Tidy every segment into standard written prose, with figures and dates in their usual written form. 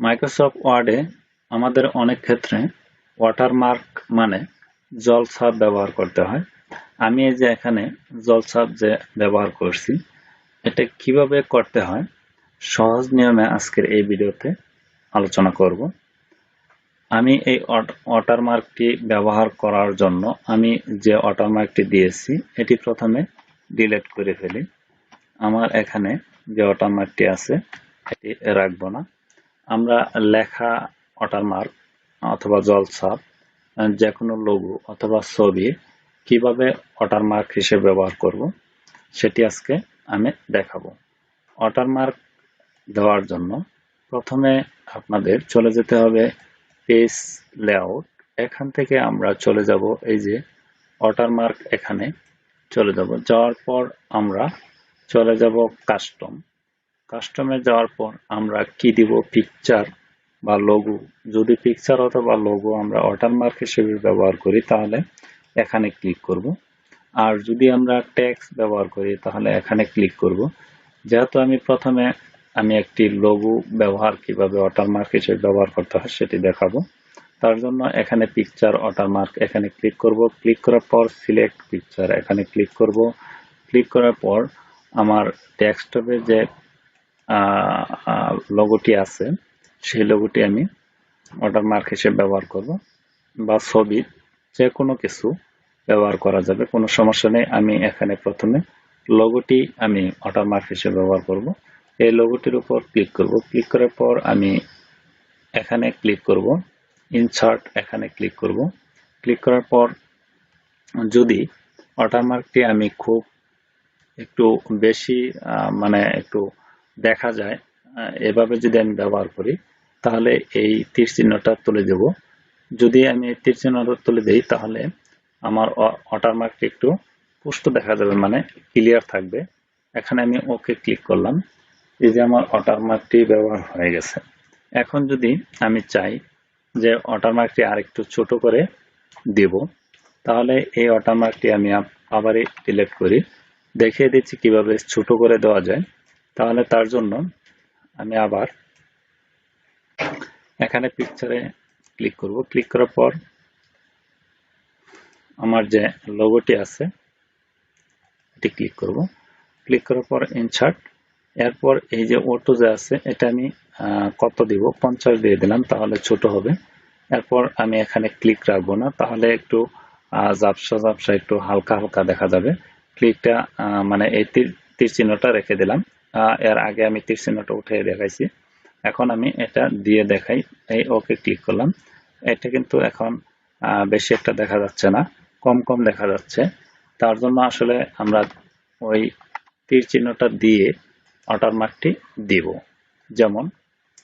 Microsoft ওয়ার্ডে আমাদের অনেক ক্ষেত্রে ওয়াটারমার্ক মানে জলছাপ ব্যবহার করতে হয়। আমি এই যে এখানে জলছাপ যে ব্যবহার করছি, এটা কিভাবে করতে হয় সহজ নিয়মে আজকের এই ভিডিওতে আলোচনা করব। আমি এই ওয়াটারমার্কটি ব্যবহার করার জন্য আমি যে ওয়াটারমার্কটি দিয়েছি এটি প্রথমে ডিলিট করে ফেলি। আমার এখানে যে ওয়াটারমার্কটি আছে এটি রাখবো না। আমরা লেখা ওয়াটারমার্ক অথবা জলছাপ, যে কোনো লোগো অথবা ছবি কিভাবে ওয়াটারমার্ক হিসেবে ব্যবহার করব সেটি আজকে আমি দেখাবো। ওয়াটারমার্ক দেওয়ার জন্য প্রথমে আপনাদের চলে যেতে হবে পেজ লেআউট। এখান থেকে আমরা চলে যাব এই যে ওয়াটারমার্ক, এখানে চলে যাব। যাওয়ার পর আমরা চলে যাব কাস্টমে যাওয়ার পর আমরা কি দিব, পিকচার বা লোগো। যদি পিকচার অথবা লোগো আমরা ওয়াটারমার্ক হিসেবে ব্যবহার করি তাহলে এখানে ক্লিক করব। আর যদি আমরা টেক্সট ব্যবহার করি তাহলে এখানে ক্লিক করব। যেহেতু প্রথমে আমি একটি লোগো ব্যবহার কিভাবে ওয়াটারমার্ক হিসেবে ব্যবহার করতে হয় সেটি দেখাবো। তার জন্য এখানে পিকচার ওয়াটারমার্ক এখানে ক্লিক করব। ক্লিক করার পর সিলেক্ট পিকচার এখানে ক্লিক করব। ক্লিক করার পর আমার ডেস্কটপে যে লোগোটি আছে সেই লোগোটি আমি ওয়াটারমার্ক হিসেবে ব্যবহার করব, বা ছবি যে কোনো কিছু ব্যবহার করা যাবে, কোনো সমস্যা নেই। আমি এখানে প্রথমে লোগোটি আমি ওয়াটারমার্ক হিসেবে ব্যবহার করব। এই লোগোটির উপর ক্লিক করব। ক্লিক করার পর আমি এখানে ক্লিক করব, ইনসার্ট এখানে ক্লিক করব। ক্লিক করার পর যদি ওয়াটারমার্কটি আমি খুব একটু বেশি মানে একটু দেখা যায় এভাবে যদি আমি ব্যবহার করি তাহলে এই তীর চিহ্নটা তুলে দেব। যদি আমি এই তীর চিহ্নটা তুলে দেই তাহলে আমার ওয়াটারমার্কটি একটু স্পষ্ট দেখা যাবে, মানে ক্লিয়ার থাকবে। এখানে আমি ওকে ক্লিক করলাম। এই যে আমার ওয়াটারমার্কটি ব্যবহার হয়ে গেছে। এখন যদি আমি চাই যে ওয়াটারমার্কটি আরেকটু ছোট করে দেব তাহলে এই ওয়াটারমার্কটি আমি আবারই ডিলিট করি। দেখিয়ে দিচ্ছি কিভাবে ছোট করে দেওয়া যায়। তাহলে তার জন্য আমি আবার এখানে পিকচারে ক্লিক করব। ক্লিক করার পর আমার যে লোগোটি আছে এটি ক্লিক করব। ক্লিক করার পর ইনসার্ট, এরপর এই যে অটো যে আছে এটা আমি কত দিব, 50 দিয়ে দিলাম, তাহলে ছোট হবে। এরপর আমি এখানে ক্লিক রাখবো না, তাহলে একটু ঝাপসা একটু হালকা হালকা দেখা যাবে। ক্লিকটা মানে এই তীর চিহ্নটা রেখে দিলাম। এর আগে আমি তীর চিহ্নটা উঠে দেখাইছি, এখন আমি এটা দিয়ে দেখাই। এই ওকে ক্লিক করলাম। এটা কিন্তু এখন বেশি একটা দেখা যাচ্ছে না, কম দেখা যাচ্ছে। তার জন্য আসলে আমরা ওই তীর চিহ্নটা দিয়ে ওয়াটারমার্কটি দিব। যেমন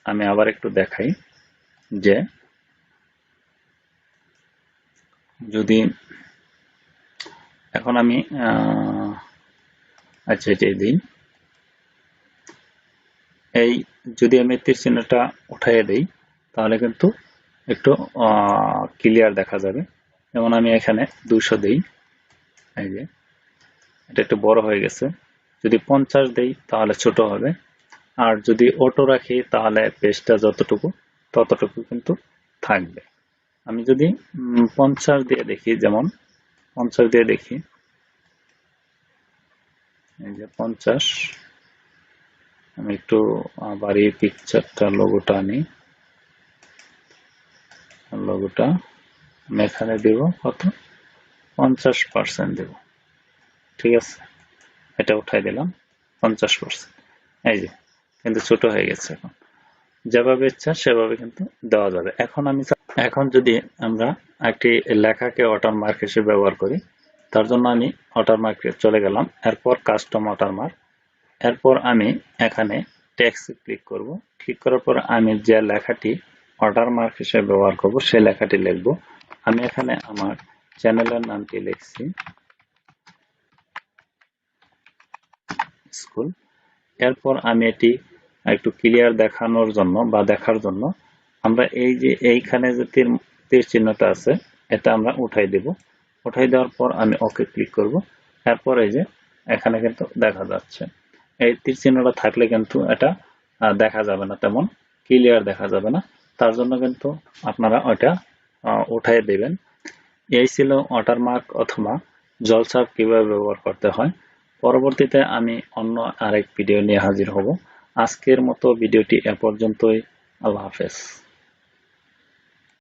আমি আবার একটু দেখাই, যে যদি এখন আমি আচ্ছা এটাই দিই, এই যদি আমি তীর চিহ্নটা উঠাইয়ে দেই তাহলে কিন্তু একটু ক্লিয়ার দেখা যাবে। যেমন আমি এখানে 200 দেই, এই যে এটা একটু বড় হয়ে গেছে। যদি 50 দেই তাহলে ছোট হবে, আর যদি অটো রাখি তাহলে পেজটা যতটুকু ততটুকু কিন্তু থাকবে। আমি যদি 50 দিয়ে দেখি, যেমন 50 দিয়ে দেখি, এই যে 50, আমি একটু বাড়িয়ে পিকচারটা লোগোটা আনি, লোগোটা আমি এখানে দেব কত, 50% দেব। ঠিক আছে, এটা উঠাই দিলাম 50%। এই যে কিন্তু ছোট হয়ে গেছে। এখন যেভাবে ইচ্ছা সেভাবে কিন্তু দেওয়া যাবে। এখন যদি আমরা একটি লেখাকে ওয়াটারমার্ক হিসেবে ব্যবহার করি, তার জন্য আমি ওয়াটারমার্কে চলে গেলাম। এরপর কাস্টম ওয়াটারমার্ক, এরপর আমি এখানে টেক্সট ক্লিক করব। ক্লিক করার পর আমি যে লেখাটি ওয়াটারমার্ক হিসেবে ব্যবহার করব সেই লেখাটি লিখব। আমি এখানে আমার চ্যানেলের নামটি লিখছি স্কুল। এরপর আমি এটি একটু ক্লিয়ার দেখানোর জন্য বা দেখার জন্য আমরা এই যে এইখানে যে তীর চিহ্নটা আছে এটা আমরা উঠাই দেব। উঠাই দেওয়ার পর আমি ওকে ক্লিক করব। এরপর এই যে এখানে কিন্তু দেখা যাচ্ছে, এই তীর চিহ্নটা থাকলে কিন্তু এটা দেখা যাবে না তেমন ক্লিয়ার দেখা যাবে না, তার জন্য কিন্তু আপনারা ওটা উঠাই দেবেন। এই ছিল ওয়াটারমার্ক অথবা জলছাপ কিভাবে ব্যবহার করতে হয়। পরবর্তীতে আমি অন্য আরেক ভিডিও নিয়ে হাজির হব। আজকের মতো ভিডিওটি এ পর্যন্তই। আল্লাহ হাফেজ।